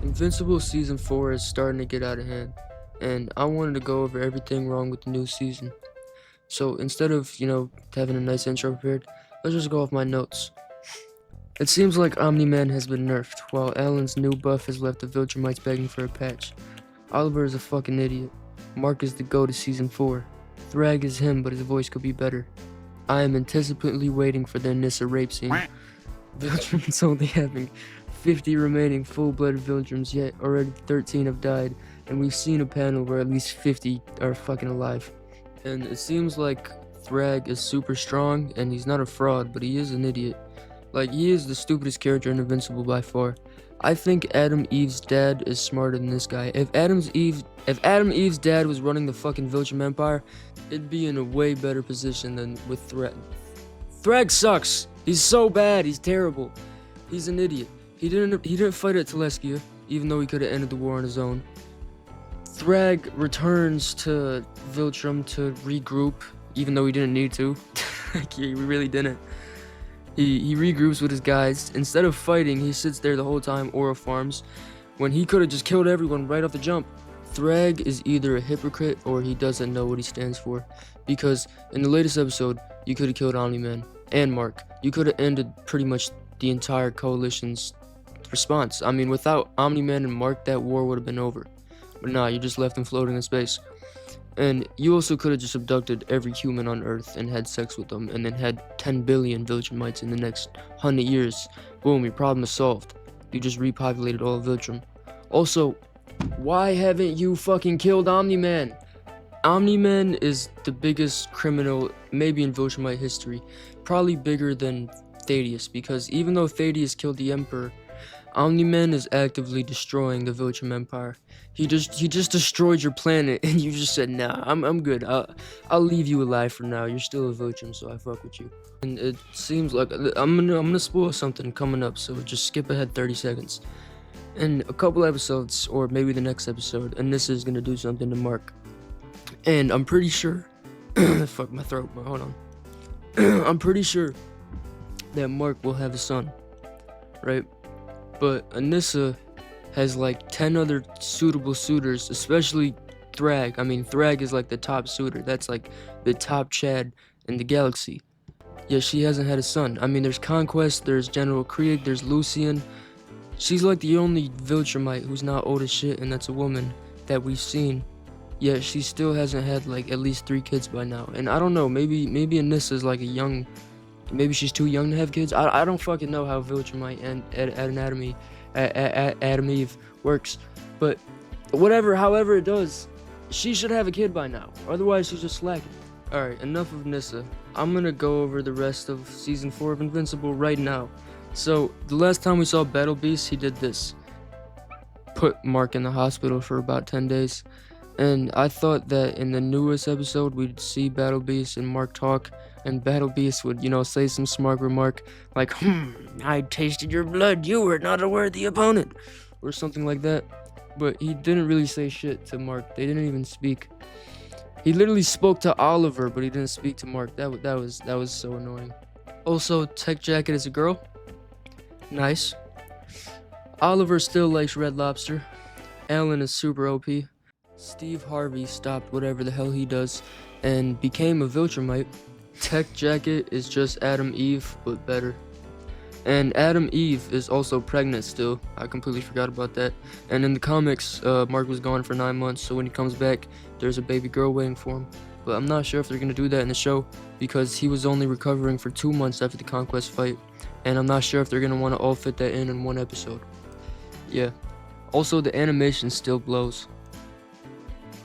Invincible Season 4 is starting to get out of hand, and I wanted to go over everything wrong with the new season. So instead of, having a nice intro prepared, let's just go off my notes. It seems like Omni-Man has been nerfed, while Alan's new buff has left the Viltrumites begging for a patch. Oliver is a fucking idiot. Mark is the GOAT of Season 4. Thrag is him, but his voice could be better. I am anticipatingly waiting for the Nissa rape scene. Viltrum's only having 50 remaining full-blooded Viltrums, yet already 13 have died, and we've seen a panel where at least 50 are fucking alive. And it seems like Thrag is super strong, and he's not a fraud, but he is an idiot. Like, he is the stupidest character in Invincible by far. I think Adam Eve's dad is smarter than this guy. If Adam Eve's dad was running the fucking Viltrum Empire, it'd be in a way better position than with Thrag. Thrag sucks. He's so bad. He's terrible. He's an idiot. He didn't fight at Teleskia, even though he could have ended the war on his own. Thrag returns to Viltrum to regroup, even though he didn't need to. He really didn't. He regroups with his guys. Instead of fighting, he sits there the whole time, aura farms, when he could have just killed everyone right off the jump. Thrag is either a hypocrite or he doesn't know what he stands for. Because in the latest episode, you could have killed Omni-Man and Mark. You could have ended pretty much the entire coalition's response. I mean, without Omni-Man and Mark, that war would have been over. But nah, you just left them floating in space. And you also could have just abducted every human on Earth and had sex with them, and then had 10 billion Viltrumites in the next 100 years. Boom, your problem is solved. You just repopulated all of Viltrum. Also, why haven't you fucking killed Omni-Man? Omni-Man is the biggest criminal, maybe in Viltrumite history. Probably bigger than Thaddeus, because even though Thaddeus killed the Emperor, Omni-Man is actively destroying the Viltrum Empire. He just destroyed your planet, and you just said, nah, I'm good. I'll leave you alive for now. You're still a Viltrum, so I fuck with you. And it seems like I'm gonna spoil something coming up, so just skip ahead 30 seconds. In a couple episodes, or maybe the next episode, Anissa is gonna do something to Mark. And I'm pretty sure, fuck my throat, hold on. I'm pretty sure that Mark will have a son, right? But Anissa has like 10 other suitable suitors, especially Thrag. I mean, Thrag is like the top suitor. That's like the top Chad in the galaxy. Yet she hasn't had a son. I mean, there's Conquest, there's General Krieg, there's Lucian. She's like the only Viltrumite who's not old as shit, and that's a woman that we've seen. Yet she still hasn't had like at least 3 kids by now. And I don't know, maybe Anissa's like a young... Maybe she's too young to have kids. I don't fucking know how Viltrumite and Adam Eve works. But however it does, she should have a kid by now. Otherwise, she's just slacking. Alright, enough of Nissa. I'm gonna go over the rest of Season 4 of Invincible right now. So, the last time we saw Battle Beast, he did this. Put Mark in the hospital for about 10 days. And I thought that in the newest episode, we'd see Battle Beast and Mark talk, and Battle Beast would, say some smart remark, like, I tasted your blood, you were not a worthy opponent, or something like that. But he didn't really say shit to Mark. They didn't even speak. He literally spoke to Oliver, but he didn't speak to Mark. That was so annoying. Also, Tech Jacket is a girl. Nice. Oliver still likes Red Lobster. Alan is super OP. Steve Harvey stopped whatever the hell he does and became a Viltrumite. Tech Jacket is just Adam Eve, but better. And Adam Eve is also pregnant still. I completely forgot about that. And in the comics, Mark was gone for 9 months, so when he comes back, there's a baby girl waiting for him. But I'm not sure if they're gonna do that in the show, because he was only recovering for 2 months after the Conquest fight. And I'm not sure if they're gonna want to all fit that in one episode. Yeah. Also, the animation still blows.